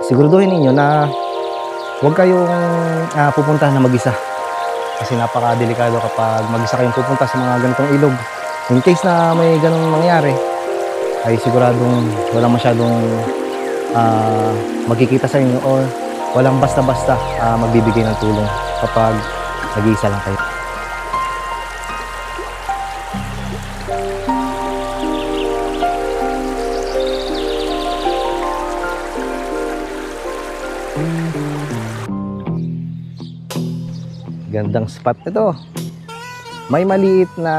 siguraduhin ninyo na huwag kayong pupunta na mag-isa. Kasi napaka-delikado kapag mag-isa kayong pupunta sa mga ganitong ilog. In case na may ganong mangyari, ay siguradong walang masyadong magkikita sa inyo or walang basta-basta magbibigay ng tulong kapag nag-iisa lang kayo. Gandang spot ito. May maliit na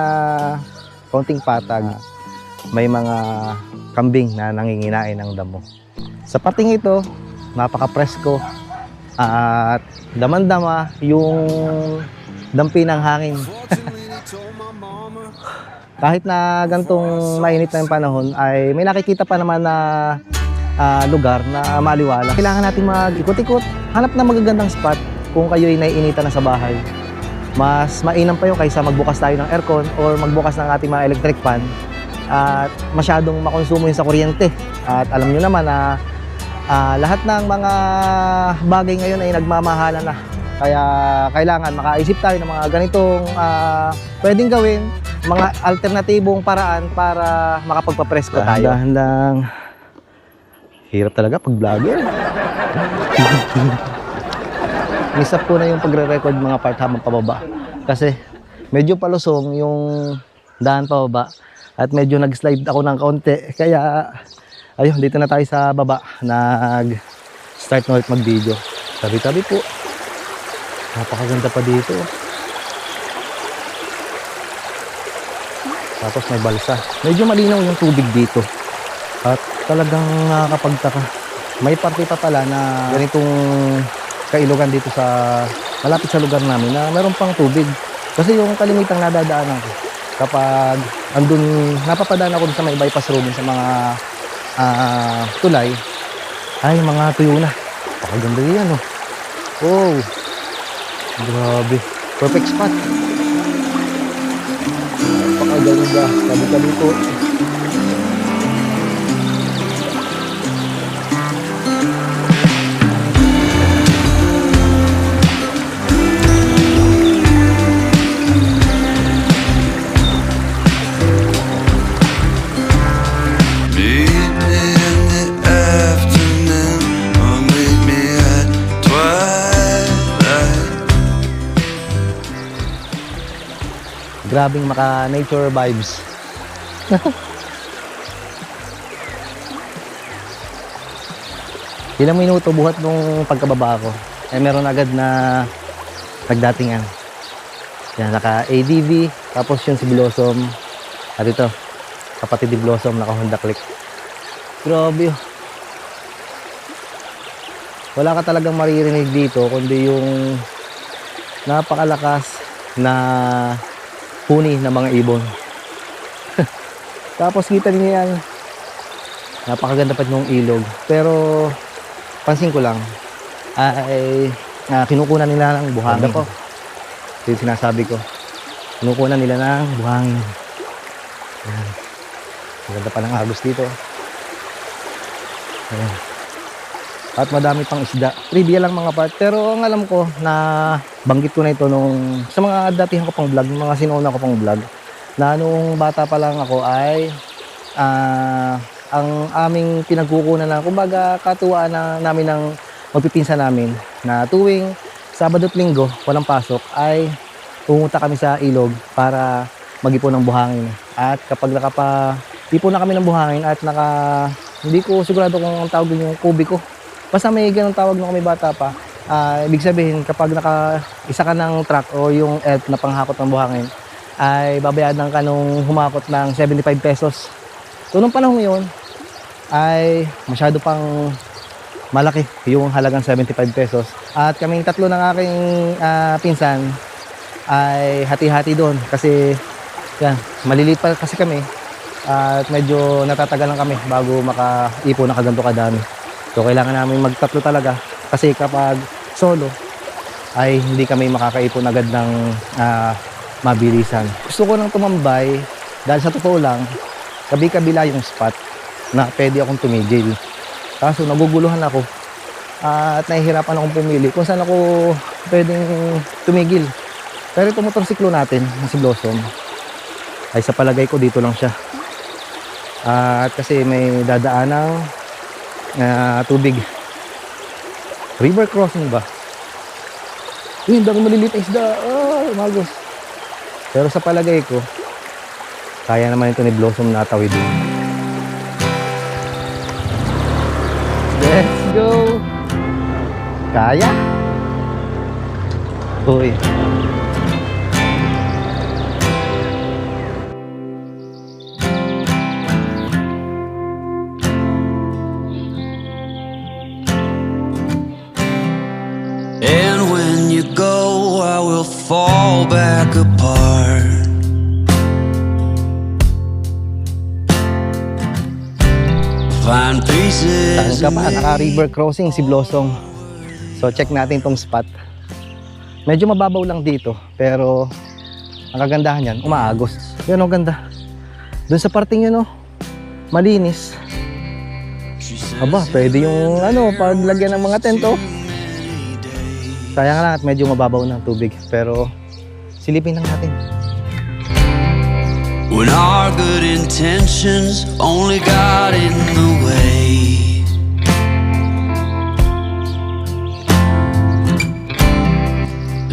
konting patag. May mga kambing na nanginginain ng damo. Sa pating ito, napaka-presko at daman-dama yung dampi ng hangin. Kahit na gantong mainit na yung panahon, ay may nakikita pa naman na lugar na maliwala. Kailangan natin mag-ikot-ikot, hanap na magagandang spot. Kung kayo ay naiinitan na sa bahay, mas mainam pa yun kaysa magbukas tayo ng aircon or magbukas ng ating mga electric fan at masyadong makonsumo yun sa kuryente. At alam nyo naman na lahat ng mga bagay ngayon ay nagmamahalan na. Kaya kailangan makaisip tayo ng mga ganitong pwedeng gawin, mga alternatibong paraan para makapagpapresko tayo. Dahan lang. Hirap talaga pag vlogger. Misap ko na yung pagre-record mga part habang pababa. Kasi medyo palusong yung daan pababa at medyo nag-slide ako ng kaunti. Kaya ayun, dito na tayo sa baba. Nag-start na ulit mag-video. Tabi-tabi po. Napakaganda pa dito. Tapos may balsa. Medyo malinaw yung tubig dito. At talagang nakakapagtaka. May parte pa pala na ganitong kailugan dito sa malapit sa lugar namin na meron pang tubig. Kasi yung kalimitang nadadaanan ko kapag andun, napapadaan ako dun sa may bypass road sa mga tulay, ay mga tuyo na. Pakaganda yan, oh. Oh, grabe, perfect spot. Pakaganda, tabi-tabi po. Grabing maka-nature vibes. Ilang minuto buhat nung pagkababa ko, eh meron agad na nagdatingan. Yan, naka-ADV, tapos yun si Blossom. At ito, kapatid ni Blossom, naka-Honda Click. Grabe. Wala ka talagang maririnig dito, kundi yung napakalakas na huni ng mga ibon. Tapos kita niyo yan, napakaganda pa ng ilog. Pero pansin ko lang ay kinukunan nila ng buhangin. Po, yung sinasabi ko, kinukunan nila ng buhangin. Ayan. Maganda pa ng agos dito. Ayan. At madami pang isda. Trivia lang mga part. Pero ang alam ko na banggit ko na ito nung sa mga datihan ko pang vlog, mga sinuuna ko pang vlog, na nung bata pa lang ako ay ang aming pinagkukunan na, kumbaga katuwaan na namin ng magpipinsan namin na tuwing Sabado at Linggo, walang pasok, ay pumunta kami sa ilog para mag-ipon ng buhangin. At kapag ipon na kami ng buhangin at hindi ko sigurado kung ang tawag yung kubiko. Basta may ganun tawag nung kami bata pa. Ibig sabihin, kapag isa ka ng truck o yung elf na panghakot ng buhangin, ay babayadan ka nung humakot ng 75 pesos. So, nung panahon yun, ay masyado pang malaki yung halagang 75 pesos. At kaming tatlo ng aking pinsan ay hati-hati doon. Kasi, yan, maliliit pa kasi kami. At medyo natatagal lang kami bago makaipon na kaganto kadami. So kailangan namin magtatlo talaga kasi kapag solo ay hindi kami makakaipon agad ng mabilisan. Gusto ko nang tumambay dahil sa totoo lang, kabi-kabila yung spot na pwede akong tumigil. Kaso naguguluhan ako at nahihirapan akong pumili kung saan ako pwedeng tumigil. Pero itong motorsiklo natin, si Blossom, ay sa palagay ko dito lang siya. At kasi may dadaanang tubig. River crossing ba? Hindi ako maliliit na isda. Magos. Pero sa palagay ko, kaya naman ito ni Blossom na tawidin. Let's go! Kaya? Uy. And when you go, I will fall back apart. Find pieces. Saan ka pa? Naka-river crossing si Blossom. So check natin tong spot. Medyo mababaw lang dito, pero ang kagandahan yan, umaagos. Yan, ang ganda. Doon sa parting yun, malinis. Aba, pwede yung paglagyan ng mga tento. Sayang lang at medyo mababaw ng tubig, pero silipin lang natin. When our good intentions only got in the way.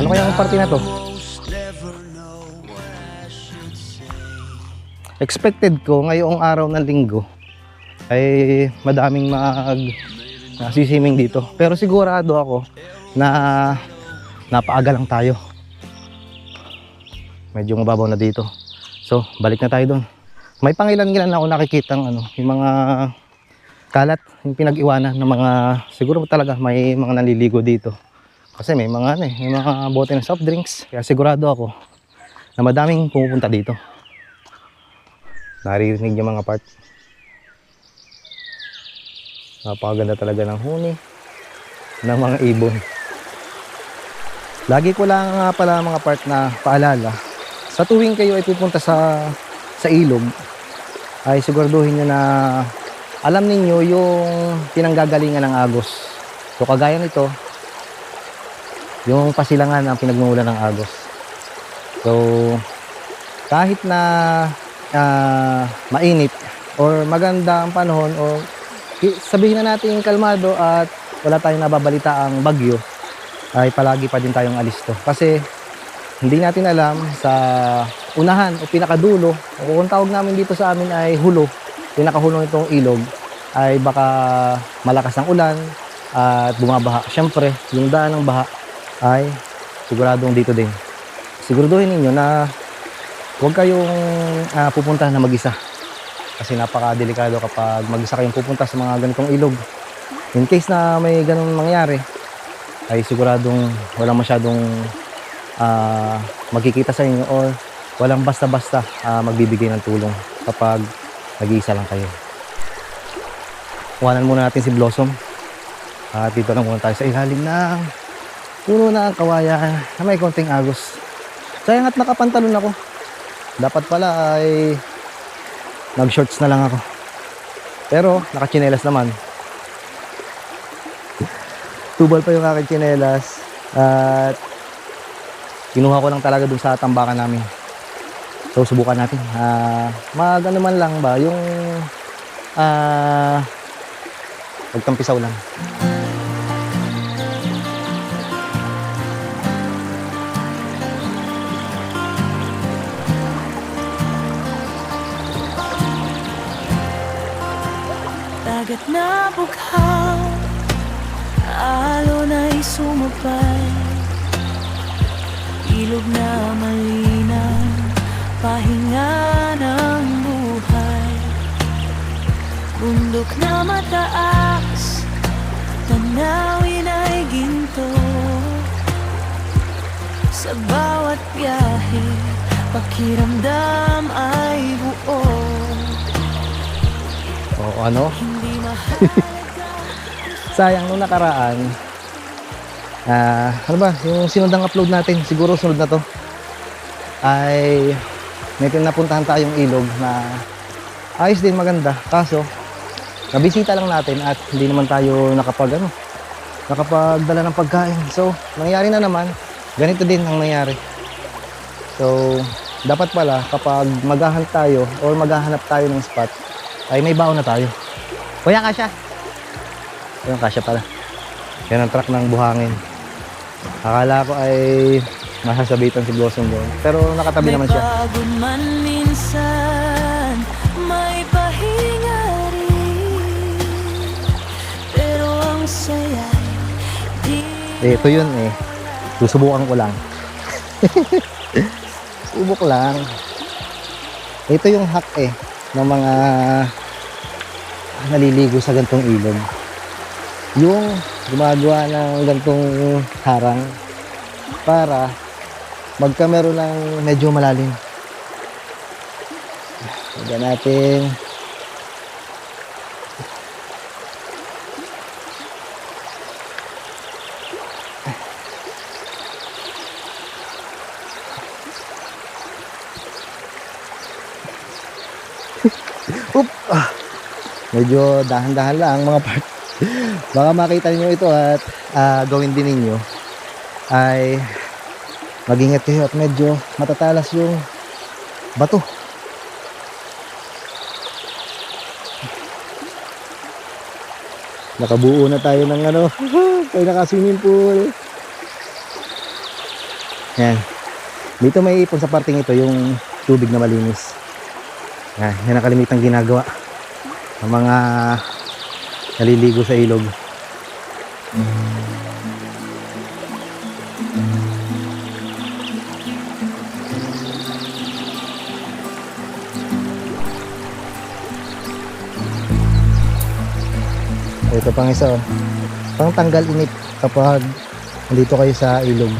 Ano kaya ang party na to? Expected ko ngayong araw ng linggo ay madaming sisiming dito. Pero sigurado ako na napaaga lang tayo. Medyo mababaw na dito. So, balik na tayo doon. May pangilan-ilan ako nakikitang yung mga kalat, yung pinag-iwanan ng mga, siguro talaga may mga naliligo dito. Kasi may mga may mga bote ng soft drinks. Kaya sigurado ako na madaming pumupunta dito. Naririnig yung mga part. Napakaganda talaga ng huni ng mga ibon. Lagi ko lang nga pala mga part na paalala, sa tuwing kayo ay pupunta sa ilog, ay siguraduhin nyo na alam ninyo yung pinanggagalingan ng agos. So kagaya nito, yung pasilangan ang pinagmumulan ng agos. So kahit na mainit or maganda ang panahon, o sabihin na natin kalmado at wala tayong nababalita ang bagyo, ay palagi pa din tayong alisto. Kasi hindi natin alam sa unahan o pinakadulo, o kung tawag namin dito sa amin ay hulo, pinakahulo nitong ilog, ay baka malakas ang ulan at bumabaha. Siyempre, yung daan ng baha ay siguradong dito din. Siguraduhin ninyo na huwag kayong pupunta na mag-isa. Kasi napaka-delikado kapag mag-isa kayong pupunta sa mga ganitong ilog. In case na may ganun mangyari, ay siguradong walang masyadong magkikita sa inyo or walang basta-basta magbibigay ng tulong kapag nag-iisa lang kayo. Kuhanan muna natin si Blossom at dito lang muna tayo sa ilalim ng puno na ang kawayan na may konting agos. Sayang at nakapantalon ako. Dapat pala ay nag-shorts na lang ako, pero nakachinelas naman. Tubal pa yung aking tsinelas at kinuha ko lang talaga dun sa tambakan namin. So subukan natin. Mag-ano man lang ba yung magtampisaw lang. Dagat na bughaw, alon ay sumabay, ilog na malinaw, pahinga ng buhay. Bundok na mataas, tanawin ay ginto. Sa bawat biyahe, pakiramdam ay buo. O ano? Sayang nung nakaraan. Ano ba? Yung sinundang upload natin, siguro sunod na to, ay may pinapuntahan tayong ilog na ayos din, maganda. Kaso, nabisita lang natin at hindi naman tayo nakapagdala ng pagkain. So, nangyari na naman, ganito din ang nangyari. So, dapat pala kapag maghahanap tayo or maghahanap tayo ng spot, ay may baon na tayo. Kuya, kasya? Ayun, kasya pala. Yan ang truck ng buhangin. Akala ko ay masasabitan si Blossom doon. Pero nakatabi naman siya. May pagod man minsan, may pahinga rin, pero ang saya di Ito yun eh. Susubukan ko lang. Subok lang. Ito yung hack eh ng mga naliligo sa gantong ilog. Yung gumagawa ng gantong harang para magka meron ng medyo malalim. Lagyan natin. Oop! Medyo dahan-dahan lang mga part. Baka makita niyo ito at gawin din ninyo ay mag-ingat kayo at medyo matatalas yung bato. Nakabuo na tayo ng ano, tayo naka-swimming pool. Yan. Dito may ipon sa parting ito yung tubig na malinis. Yan ang kalimitang ginagawa ng mga naliligo sa ilog. Ito pang isa, pang tanggal init kapag nandito kayo sa ilog.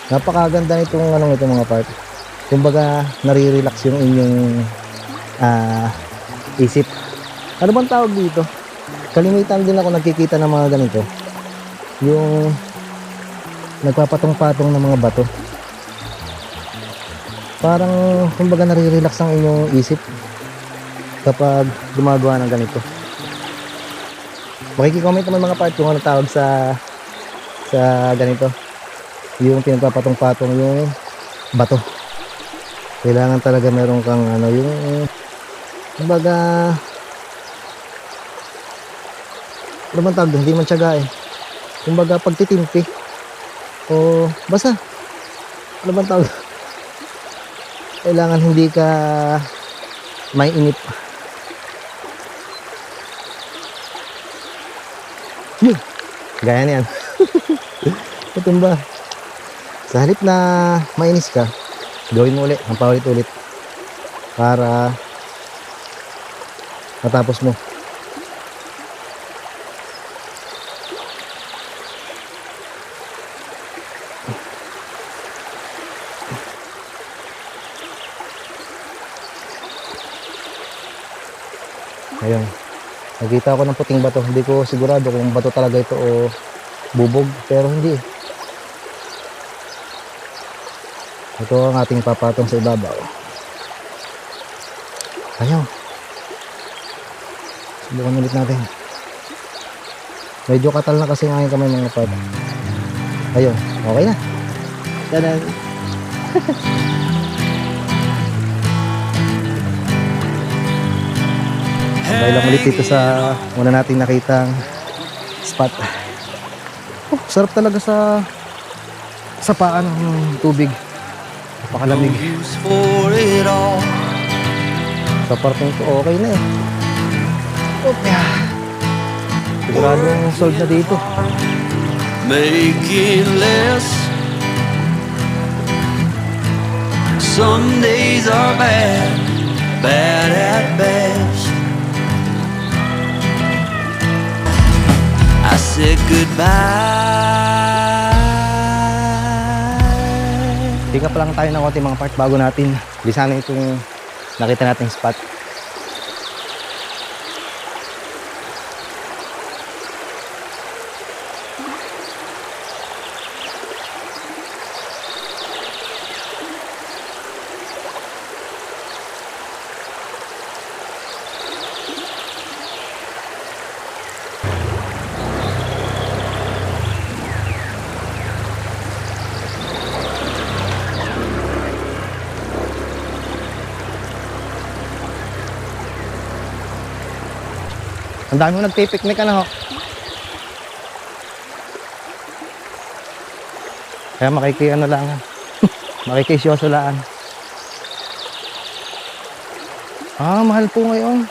Napakaganda nitong anong ito mga part. Kumbaga nare-relax yung inyong isip. Ano bang tawag dito? Kalimitan din ako nagkikita ng mga ganito. Yung nagpapatong-patong ng mga bato. Parang kumbaga nare-relax ang inyong isip kapag gumagawa ng ganito. Makikicomment naman mga part kung ano tawag sa ganito. Yung pinagpapatong-patong yung bato. Kailangan talaga meron kang ano yung kumbaga ano bang tawag doon? Hindi man tiyaga eh. Kumbaga pagtitimpi o basta ano bang tawag? Kailangan hindi ka may inip. Gaya niyan. Tutumba. Sa halip na mainis ka, gawin mo ulit, ang paulit-ulit para matapos mo. Ayun. Nakita ko ng puting bato. Hindi ko sigurado kung bato talaga ito o bubog, pero hindi. Ito ang ating papatong sa ibabaw. Ayaw. Subukan ulit natin. Medyo katal na kasi ng aking kamay mga pat. Ayun. Okay na. Tadan. Dahil lang ulit dito sa una nating nakitang spot. Oh, sarap talaga sa paan ng tubig. Napakalamig. Use for it all. Sa parteng ito, okay na eh. Oh, yeah. Siguradong solve na dito. Make it less. Some days are bad, bad at best. I said goodbye. Tingnan pa lang tayo ng konti mga part bago natin lisanin itong nakita nating spot. Ang dami mo nagpipiknik ano ho. Kaya ano lang. Makikisyosolaan. Mahal po ngayon.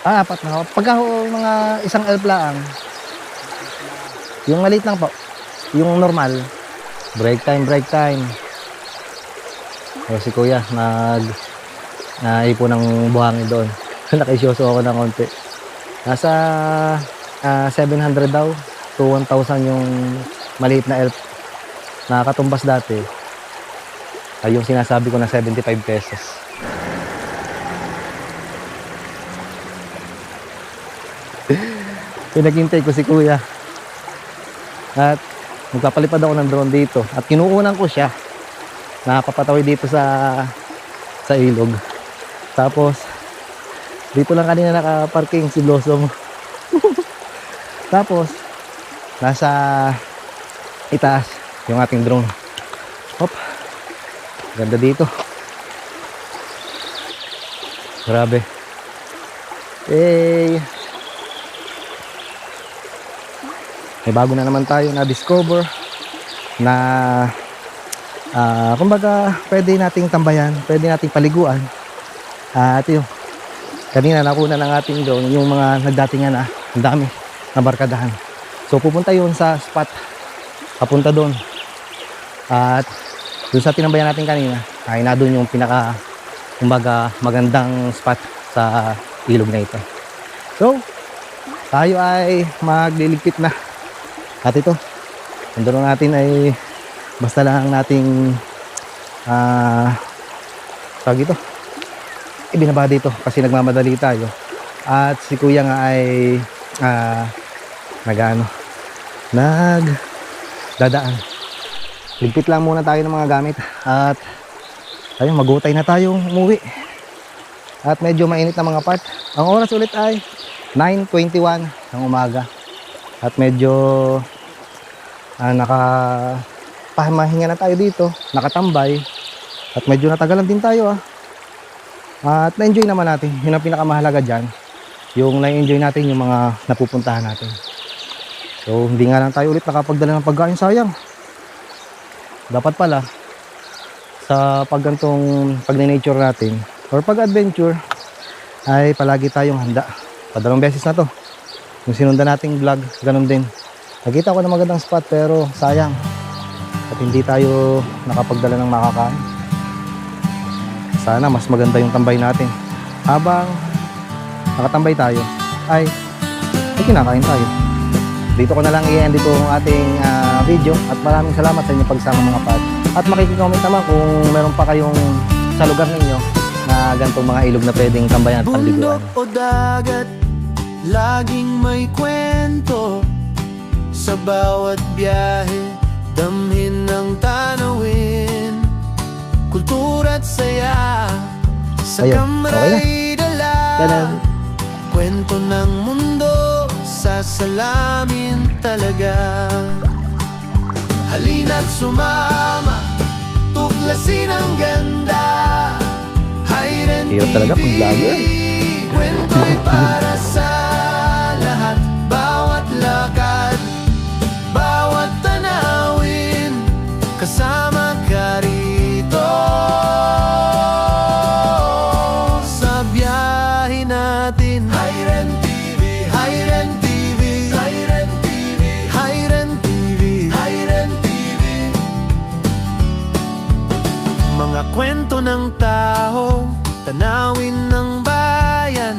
Apat na ho. Pagka ho, mga isang elf lang. Yung maliit lang po. Yung normal. Break time. O si kuya, naipon ng buhangin doon. Nakisyoso ako ng konti. Nasa 700 daw to 1,000 yung maliit na elf. Nakakatumbas dati. Ay yung sinasabi ko na 75 pesos. Pinaghintay ko si kuya. At magpapalipad ako ng drone dito. At kinuunan ko siya. Napapatawid dito sa ilog. Tapos dito lang kanina nakaparking si Blossom. Tapos nasa itaas yung ating drone. Hop. Ganda dito. Grabe. May bago na naman tayo na discover na kumbaga pwede nating tambayan, pwede nating paliguan. At yun, kanina nakuna ng ating drone yung mga nagdatingan na ang dami na barkadahan. So pupunta yun sa spot, papunta doon. At doon sa tinambayan natin kanina ay na doon yung pinaka kumbaga magandang spot sa ilog na ito. So tayo ay magliligpit na. At ito, ang drone natin ay basta lang nating tawag ito, ibinaba dito kasi nagmamadali tayo. At si kuya nga ay nagdadaan. Ligpit lang muna tayo ng mga gamit at ayun, magutay na tayong umuwi. At medyo mainit na mga part. Ang oras ulit ay 9:21 ng umaga. At medyo nakapahinga na tayo dito, nakatambay. At medyo natagalan din tayo At na-enjoy naman natin. Yun ang pinakamahalaga dyan. Yung na-enjoy natin yung mga napupuntahan natin. So hindi nga lang tayo ulit nakapagdala ng pagkain, sayang. Dapat pala sa pag-nature natin or pag-adventure ay palagi tayong handa. Padalawang beses na to yung sinundan nating vlog, ganun din. Nakita ko na magandang spot pero sayang at hindi tayo nakapagdala ng makakain. Sana mas maganda yung tambay natin. Habang nakatambay tayo ay kinakain tayo. Dito ko na lang i-end itong ating video at maraming salamat sa inyong pagsama mga pat. At makikicomment naman kung meron pa kayong sa lugar ninyo na ganitong mga ilog na pwedeng tambayan at paliguan. Bundok o dagat, laging may kwento. Sa bawat biyahe, damhin ng tanawin. Kultura at saya, sa Ayun, kamray dala. Ganun. Kwento ng mundo, sasalamin talaga. Halina't sumama, tuklasin ang ganda. Hayren Hirap talaga pag vlogger. Kwento'y para sa lahat. Bawat lakad, bawat tanawin, kasama ka rito sa biyahe natin. Hayren TV, Hayren TV, Hayren TV, Hayren TV, Hayren TV. Mga kwento ng tao, tanawin ng bayan,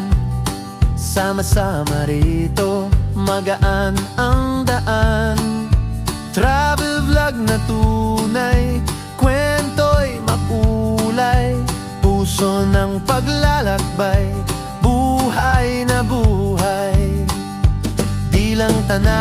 sama-sama rito, magaan ang daan. Travel vlog na tunay, kwento'y makulay, puso ng paglalakbay, buhay na buhay. Di lang tanaw